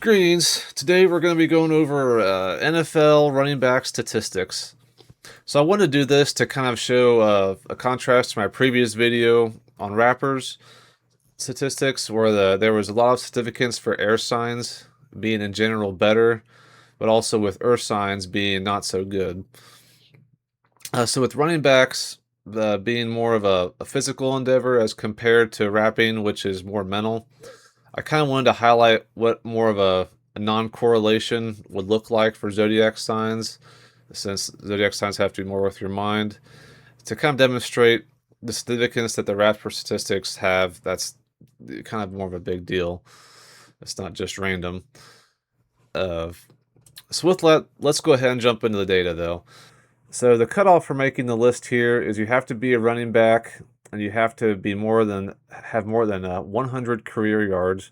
Greetings. Today we're going to be going over NFL running back statistics. So I want to do this to kind of show a contrast to my previous video on rappers statistics, where there was a lot of significance for air signs being in general better, but also with earth signs being not so good. So with running backs being more of a physical endeavor as compared to rapping, which is more mental, I kind of wanted to highlight what more of a non-correlation would look like for zodiac signs, since zodiac signs have to do more with your mind, to kind of demonstrate the significance that the rapper statistics have. That's kind of more of a big deal. It's not just random. Uh, so with that, let's go ahead and jump into the data, though. So the cutoff for making the list here is you have to be a running back, and you have to be have more than 100 career yards.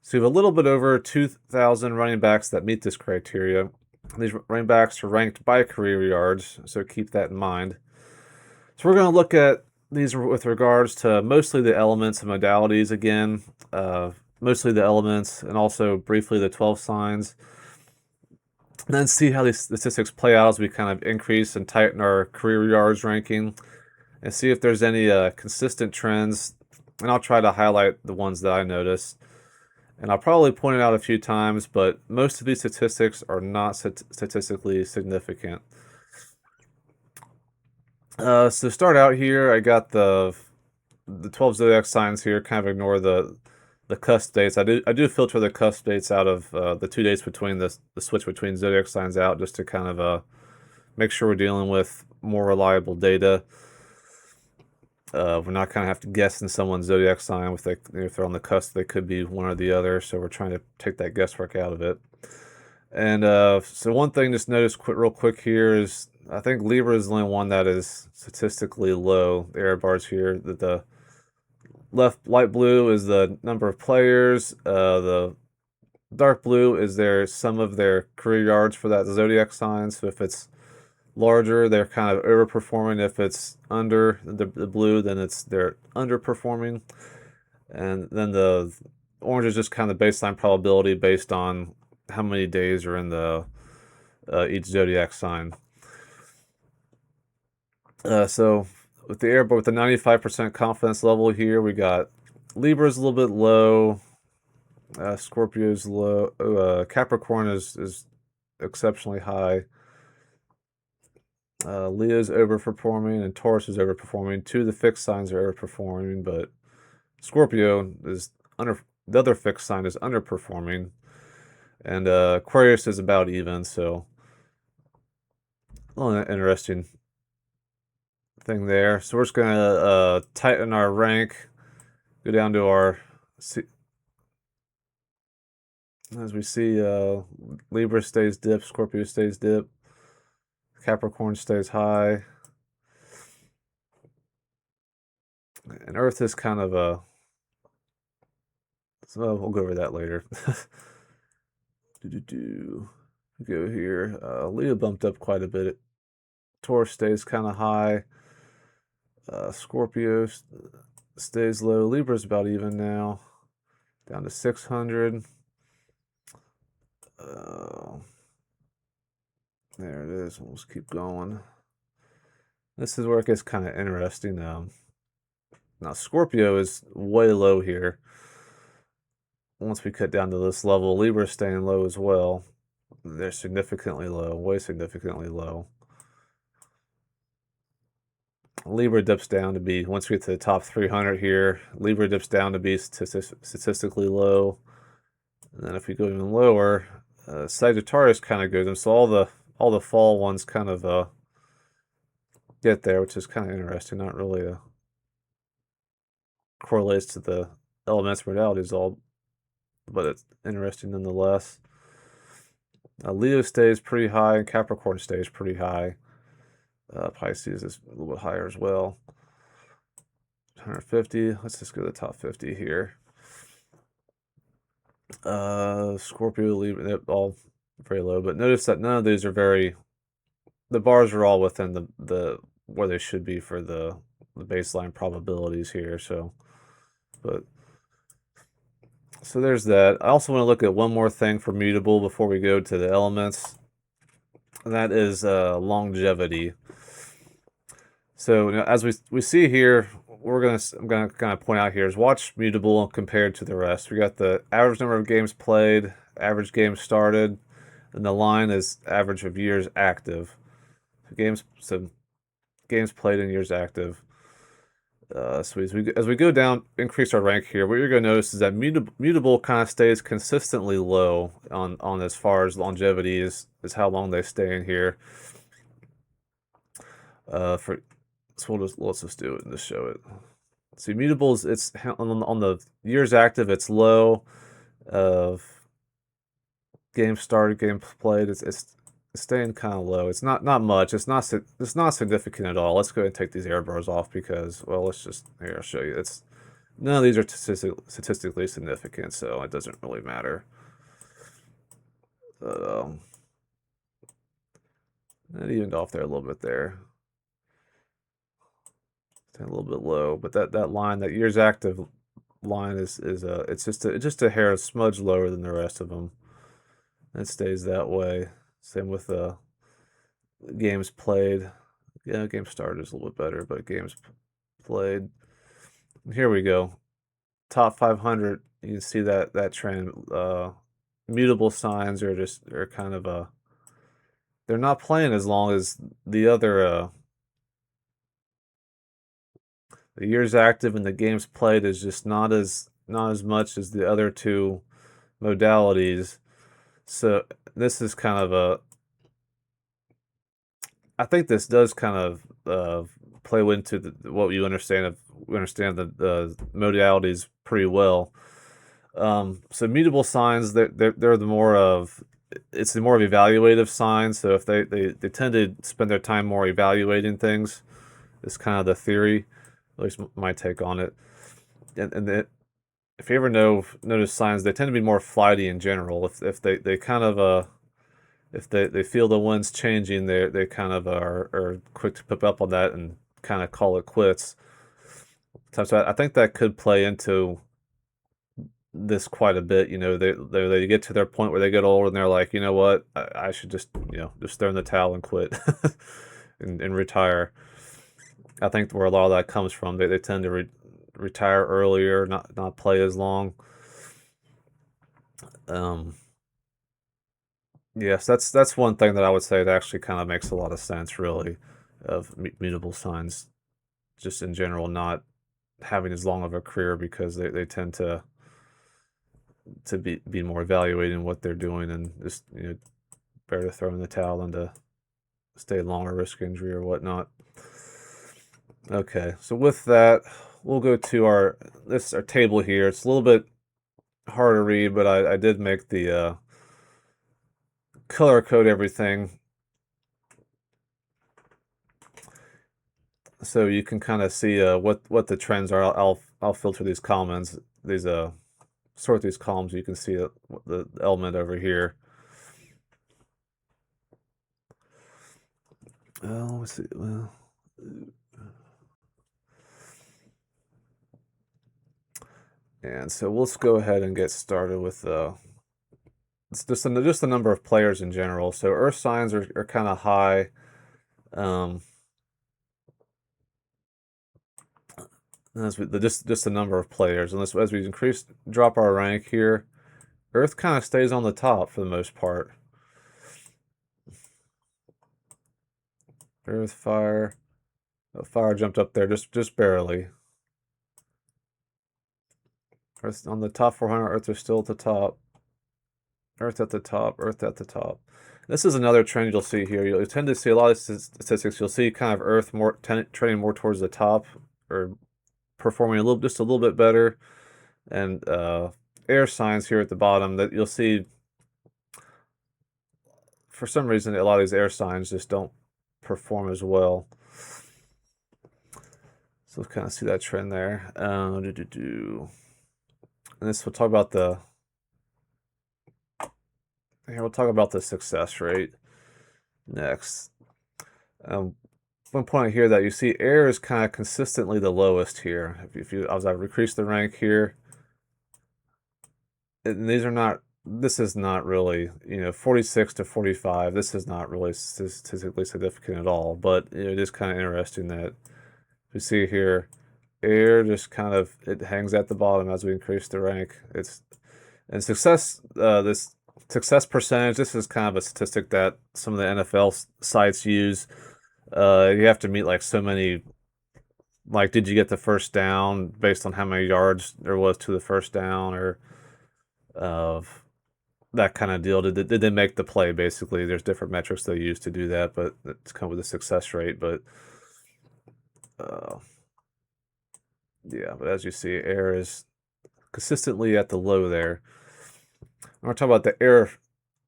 So you have a little bit over 2,000 running backs that meet this criteria. These running backs are ranked by career yards, so keep that in mind. So we're going to look at these with regards to mostly the elements and modalities again, mostly the elements, and also briefly the 12 signs. And then see how these statistics play out as we kind of increase and tighten our career yards ranking, and see if there's any consistent trends. And I'll try to highlight the ones that I noticed. And I'll probably point it out a few times, but most of these statistics are not statistically significant. So to start out here, I got the 12 zodiac signs here. Kind of ignore the cusp dates. I do filter the cusp dates out of the 2 dates between the switch between zodiac signs out, just to kind of make sure we're dealing with more reliable data. We're not kind of have to guess in someone's zodiac sign if they're on the cusp. They could be one or the other, so we're trying to take that guesswork out of it. And so one thing just notice real quick here is I think Libra is the only one that is statistically low. The error bars here, that the left light blue is the number of players. The dark blue is their sum of their career yards for that zodiac sign. So if it's larger, they're kind of overperforming. If it's under the blue, then they're underperforming. And then the orange is just kind of baseline probability based on how many days are in the each zodiac sign. So with the with the 95% confidence level here, we got Libra's a little bit low, Scorpio's low, Capricorn is exceptionally high. Leo's overperforming and Taurus is overperforming. Two of the fixed signs are overperforming, but Scorpio is the other fixed sign is underperforming, and Aquarius is about even. So, well, interesting thing there. So we're just gonna tighten our rank, go down to our as we see, Libra stays dip, Scorpio stays dip. Capricorn stays high. And Earth is kind of a... So we'll go over that later. Go here. Leo bumped up quite a bit. Taurus stays kind of high. Scorpio stays low. Libra's about even now. Down to 600. There it is. We'll just keep going. This is where it gets kind of interesting. Now Scorpio is way low here. Once we cut down to this level, Libra is staying low as well. They're significantly low, way significantly low. Libra dips down to be, once we get to the top 300 here, Libra dips down to be statistically low. And then if we go even lower, Sagittarius kind of goes in. So all the fall ones kind of get there, which is kind of interesting. Not really correlates to the elements modalities all, but it's interesting nonetheless. Leo stays pretty high, and Capricorn stays pretty high. Pisces is a little bit higher as well. 150. Let's just go to the top 50 here. Scorpio, Libra, they're all very low, but notice that none of these are the bars are all within the where they should be for the baseline probabilities here. So So there's that. I also want to look at one more thing for mutable before we go to the elements, and that is longevity. So as we see here, I'm gonna kind of point out here is watch mutable compared to the rest. We got the average number of games played, average games started, and the line is average of years active. So games played and years active. So as we go down, increase our rank here. What you're going to notice is that mutable kind of stays consistently low on as far as longevity is how long they stay in here. For so let's just do it and just show it. See, mutables, it's on the years active, it's low. Of games started, games played, it's staying kind of low. It's not much. It's not significant at all. Let's go ahead and take these error bars off because, well, let's just here I'll show you. It's none of these are statistically significant, so it doesn't really matter. That evened off there a little bit there. It's a little bit low, but that line, that years active line is it's just a hair smudge lower than the rest of them. It stays that way. Same with games played. Yeah, games started is a little bit better, but games played. Here we go. Top 500. You can see that trend. Mutable signs are kind of they're not playing as long as the other. The years active and the games played is just not as much as the other two modalities. So this is kind of I think this does kind of play into what you understand we understand the modalities pretty well. So mutable signs, they're the more of it's the more of evaluative signs. So if they tend to spend their time more evaluating things, is kind of the theory, at least my take on it. And if you ever notice signs, they tend to be more flighty in general. If they kind of if they feel the wind's changing, they kind of are quick to pick up on that and kind of call it quits. So I think that could play into this quite a bit. They get to their point where they get old and they're like, you know what, I should just just throw in the towel and quit and retire. I think where a lot of that comes from, they tend to retire earlier, not play as long. Yes, that's one thing that I would say that actually kind of makes a lot of sense, really, of mutable signs, just in general, not having as long of a career because they tend to be more evaluating what they're doing and just better to throw in the towel than to stay longer, risk injury or whatnot. Okay, so with that, we'll go to our table here. It's a little bit hard to read, but I did make the color code everything so you can kind of see what the trends are. I'll filter these comments, sort these columns. You can see the element over here. Let's see. Well, and so let's go ahead and get started with it's just the number of players in general. So Earth signs are kind of high. That's just the number of players. And as we drop our rank here, Earth kind of stays on the top for the most part. Earth, fire. Oh, fire jumped up there just barely. Earth on the top 400. Earth is still at the top. Earth at the top. Earth at the top. This is another trend you'll see here. You'll tend to see a lot of statistics. You'll see kind of Earth trending more towards the top, or performing just a little bit better, and air signs here at the bottom that you'll see. For some reason, a lot of these air signs just don't perform as well. So we'll kind of see that trend there. And this we'll talk about the success rate next. One point here that you see air is kind of consistently the lowest here. As I increase the rank here, and these are not, this is not really, 46 to 45, this is not really statistically significant at all, but it is kind of interesting that we see here, air just kind of, it hangs at the bottom as we increase the rank. And success, this success percentage, this is kind of a statistic that some of the NFL sites use. You have to meet like so many, like, did you get the first down based on how many yards there was to the first down, or that kind of deal. Did they make the play, basically? There's different metrics they use to do that, but it's come with a success rate. But yeah, but as you see, air is consistently at the low there. I'm going to talk about the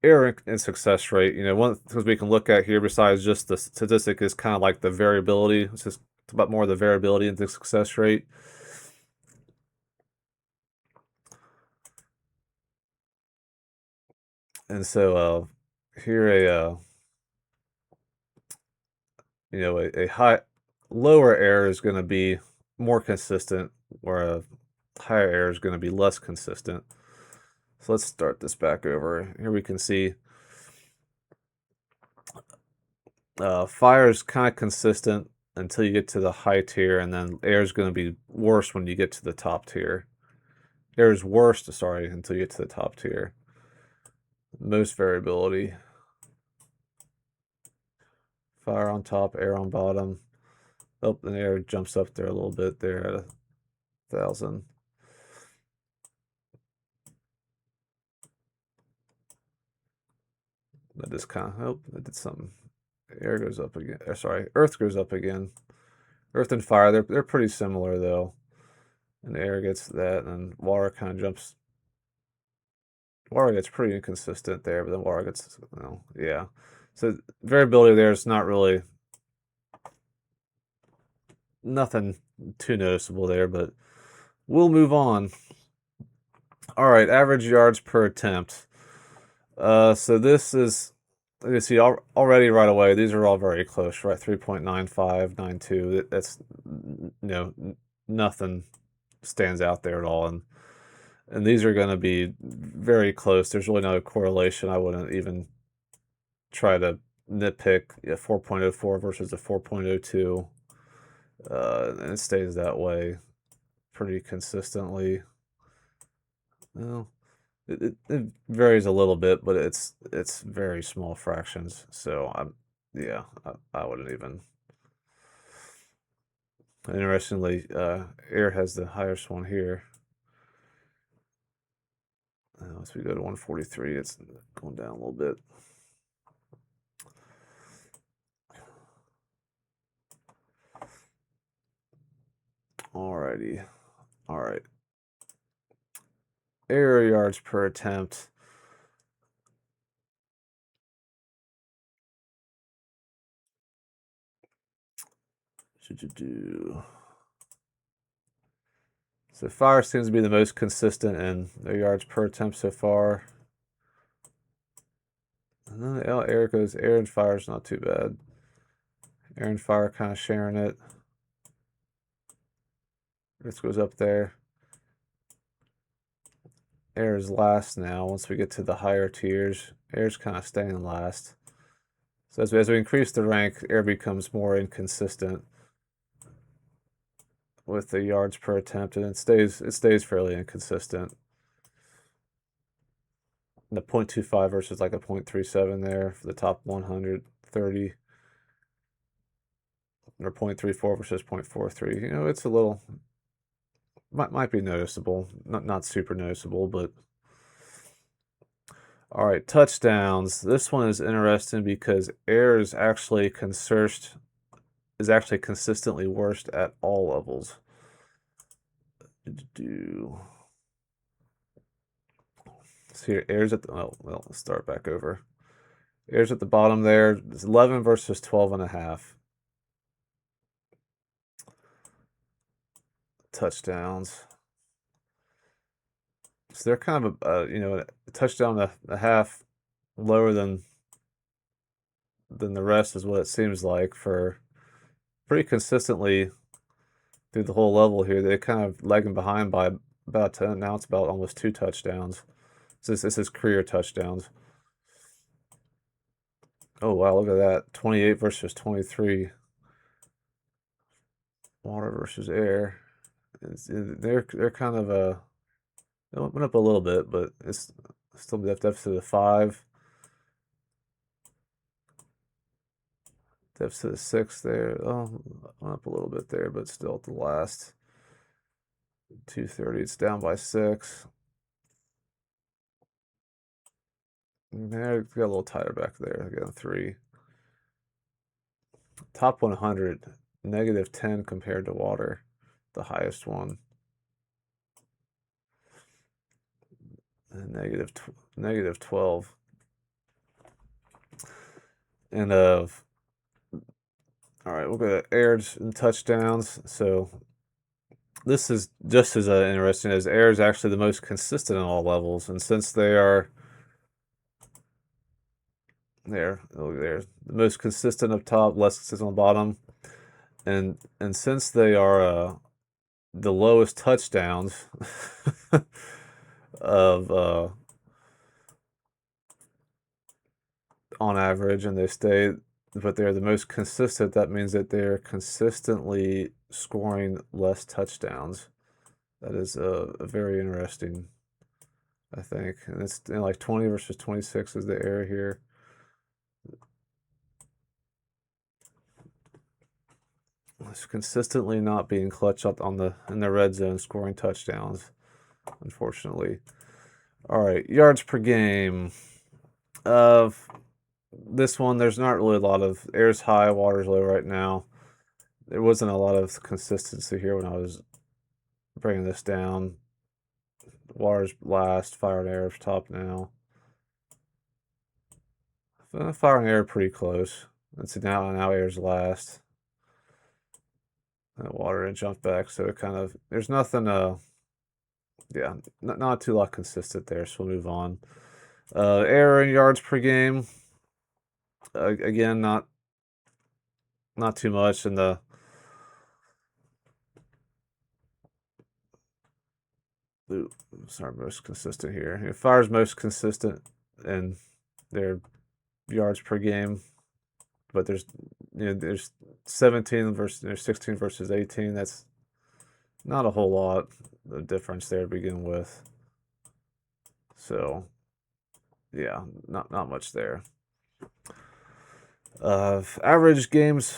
error and success rate. One of the things we can look at here, besides just the statistic, is kind of like the variability. It's just about more of the variability in the success rate. And so here a lower error is going to be more consistent, where a higher error is going to be less consistent. So let's start this back over. Here we can see fire is kind of consistent until you get to the high tier, and then air is going to be worse when you get to the top tier. Air is worse, sorry, until you get to the top tier. Most variability. Fire on top, air on bottom. Oh, and air jumps up there a little bit there at 1,000. That just kind of, oh, that did something. Air goes up again. Sorry, earth goes up again. Earth and fire, they're pretty similar though. And air gets that, and water kind of jumps. Water gets pretty inconsistent there, but then water gets, yeah. So variability there is not really, nothing too noticeable there, but we'll move on. All right, average yards per attempt. So this is, you see already right away, these are all very close, right? 3.9592. That's, nothing stands out there at all. And these are going to be very close. There's really no correlation. I wouldn't even try to nitpick 4.04 versus a 4.02. And it stays that way pretty consistently. Well, it varies a little bit, but it's very small fractions. So I wouldn't even. Interestingly, air has the highest one here. As we go to 143, it's going down a little bit. Alrighty. All right. Air yards per attempt. Should you do? So fire seems to be the most consistent in their yards per attempt so far. And then air goes, air and fire is not too bad. Air and fire kind of sharing it. This goes up there. Air is last now. Once we get to the higher tiers, air's kind of staying last. So as we increase the rank, air becomes more inconsistent with the yards per attempt, and it stays fairly inconsistent. The 0.25 versus like a 0.37 there for the top 130, or 0.34 versus 0.43. It's a little, might be noticeable, not super noticeable, but all right, touchdowns. This one is interesting because air is actually consistently worst at all levels. So here, air's at the, well, let's start back over. Air's at the bottom there. It's 11 versus 12.5. Touchdowns. So they're kind of a touchdown and a half lower than the rest is what it seems like, for pretty consistently through the whole level here. They're kind of lagging behind by about 10. Now it's about almost 2 touchdowns. This is career touchdowns. Oh wow, look at that. 28 versus 23. Water versus air. They're kind of it went up a little bit, but it's still deficit of 5. Deficit of 6 there. Oh, went up a little bit there, but still at the last. 230, it's down by 6. There, got a little tighter back there. Again, 3. Top 100, negative 10 compared to water, the highest one. And negative 12. And all right, we'll go to airs and touchdowns. So this is just as interesting as air is actually the most consistent in all levels, and since they are there, the most consistent up top, less consistent on the bottom, and since they are the lowest touchdowns of on average, and they stay, but they're the most consistent. That means that they're consistently scoring less touchdowns. That is a very interesting, I think. And it's like 20 versus 26 is the error here. It's consistently not being clutch up on in the red zone, scoring touchdowns, unfortunately. All right, yards per game. Of this one, there's not really a lot of air's high, water's low right now. There wasn't a lot of consistency here when I was bringing this down. Water's last, fire and air is top now. Fire and air pretty close. Let's see, now air's last. Water and jump back, so it kind of, there's nothing, yeah, not too lot consistent there, so we'll move on. Air and yards per game. Again, not too much in the sorry, most consistent here. Fire's most consistent in their yards per game, but there's 17 versus there's 16 versus 18. That's not a whole lot of difference there to begin with. So yeah, not much there. Average games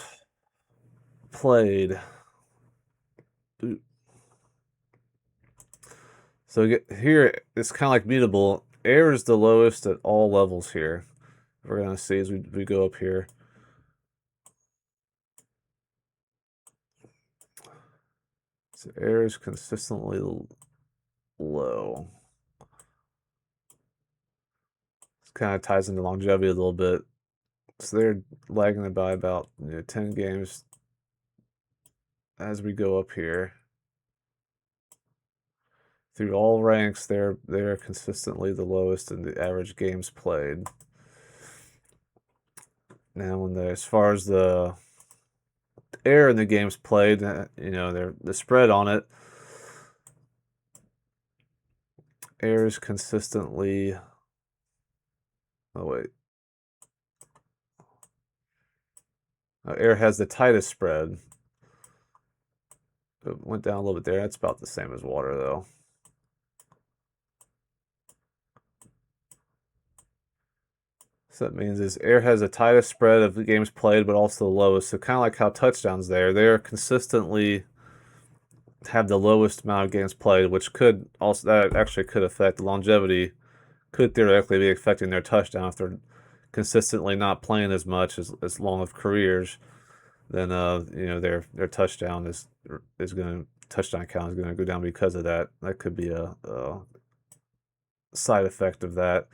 played. So here, it's kind of like mutable. Air is the lowest at all levels here. We're going to see as we go up here. So air is consistently low. This kind of ties into longevity a little bit. So they're lagging it by about 10 games as we go up here. Through all ranks, they're consistently the lowest in the average games played. Now, as far as the air in the games played, the spread on it, air is consistently. Oh wait, air has the tightest spread. It went down a little bit there. That's about the same as water, though. So that means is air has the tightest spread of the games played, but also the lowest. So kind of like how touchdowns there, they're consistently have the lowest amount of games played, which could also, that actually could affect the longevity, could theoretically be affecting their touchdown if they're consistently not playing as much as long of careers. Then their touchdown is going to touchdown count is going to go down because of that. That could be a side effect of that.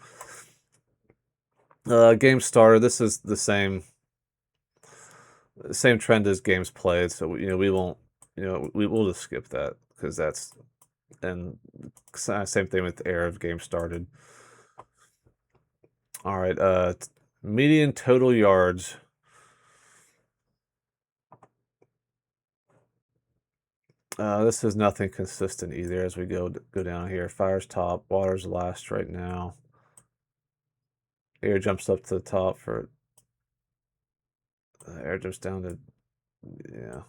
Game started. This is the same trend as games played. So we won't we'll just skip that because that's, and same thing with air of game started. All right. Median total yards. This is nothing consistent either as we go down here. Fire's top, water's last right now. Air jumps up to the top for air jumps down to yeah.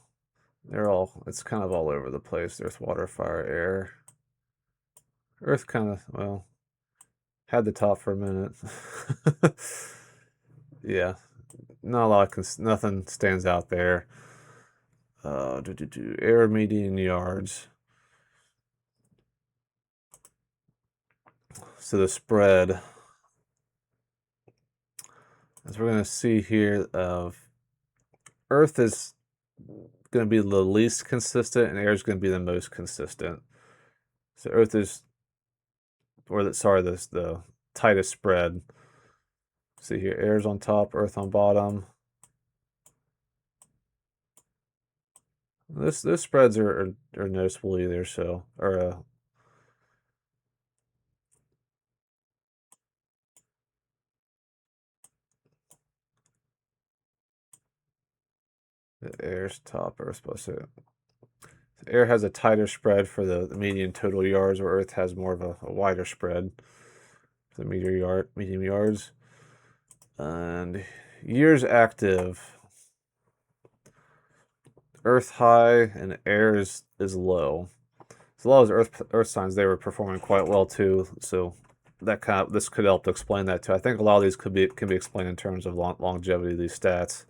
It's kind of all over the place. Earth, water, fire, air. Earth kind of, well, had the top for a minute. Yeah, not a lot nothing stands out there. Air median yards. So the spread, as we're going to see here, Earth is going to be the least consistent, and air is going to be the most consistent. So Earth is, the tightest spread. See here, air's on top, Earth on bottom. Those spreads are noticeable either. So the air's top, Earth's supposed to. Air has a tighter spread for the median total yards, where Earth has more of a wider spread for the medium yards. And years active, Earth high and air is low. So a lot of Earth signs, they were performing quite well too. So this could help to explain that too. I think a lot of these can be explained in terms of longevity of these stats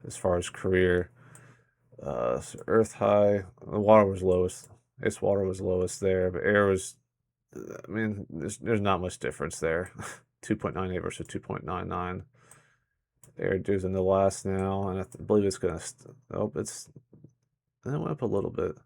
as far as career. So Earth high, the water was lowest. Its water was lowest there, but air was. I mean, there's not much difference there. 2.98 versus 2.99. Air goes in the last now, and I believe it's gonna. Oh, it went up a little bit.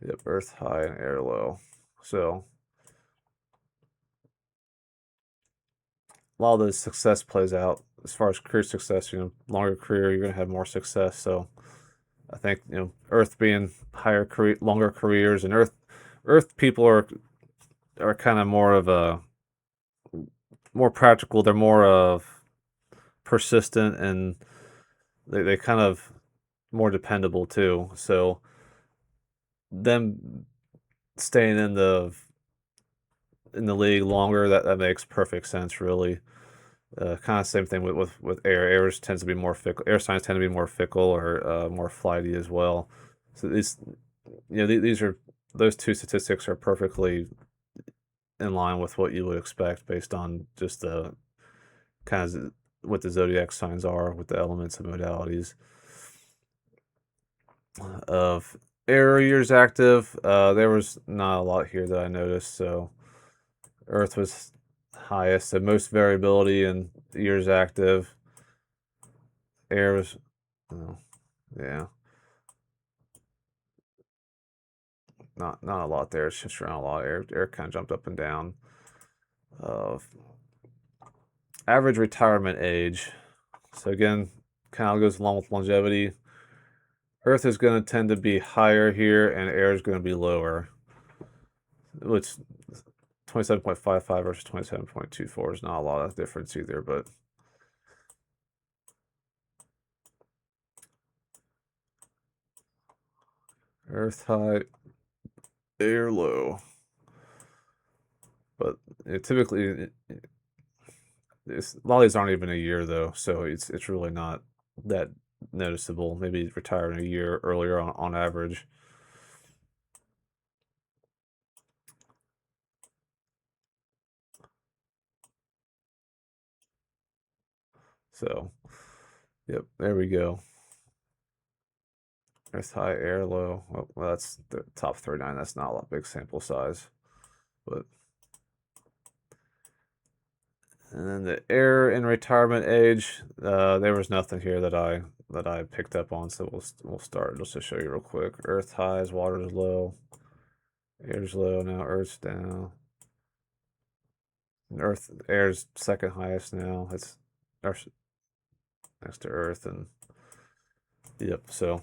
Yep, Earth high and air low. So a lot of the success plays out as far as career success. Longer career, you're gonna have more success. So I think Earth being higher career, longer careers, and Earth people are kind of more of a more practical. They're more of persistent, and they kind of more dependable too. So them staying in the league longer, that makes perfect sense, really. Kind of same thing with air. Air tends to be more fickle. Air signs tend to be more fickle or more flighty as well. So these are those two statistics are perfectly in line with what you would expect based on just the kind of what the zodiac signs are with the elements and modalities. Of air years active, there was not a lot here that I noticed. So Earth was highest, so most variability in years active. Air was, oh, yeah, not a lot there. It's just around a lot. Air kind of jumped up and down. Uh, Average retirement age. So again, kind of goes along with longevity. Earth is going to tend to be higher here, and air is going to be lower. Which 27.55 versus 27.24 is not a lot of difference either, but Earth high, air low. But typically, a lot of these aren't even a year though, so it's really not that noticeable. Maybe retiring a year earlier on average. So, yep, there we go. Earth high, air low. Well, that's the top 39. That's not a lot big sample size, but and then the air in retirement age. There was nothing here that I picked up on, so we'll start just to show you real quick. Earth highs, water's low, air's low now, Earth's down. And air's second highest now. It's Earth next to Earth, and yep. So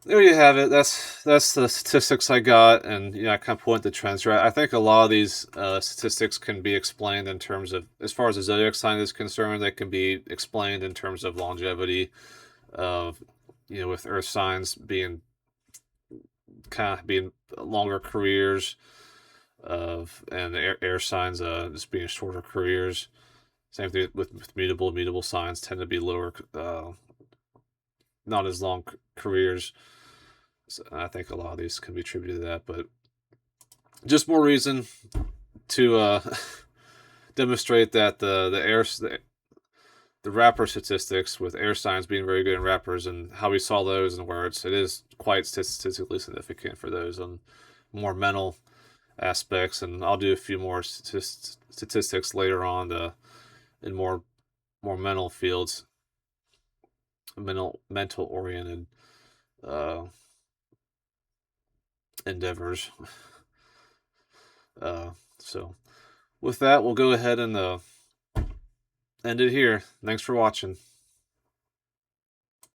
there you have it. That's the statistics I got, and I kind of point the trends right. I think a lot of these statistics can be explained in terms of, as far as the zodiac sign is concerned, they can be explained in terms of longevity of, with Earth signs being longer careers and air signs just being shorter careers. Same thing with mutable signs tend to be lower, not as long careers. So I think a lot of these can be attributed to that, but just more reason to demonstrate that the rapper statistics with air signs being very good in rappers and how we saw those and where it is quite statistically significant for those on more mental aspects. And I'll do a few more statistics later on in more mental fields, mental oriented uh, endeavors. So with that, we'll go ahead and end it here. Thanks for watching.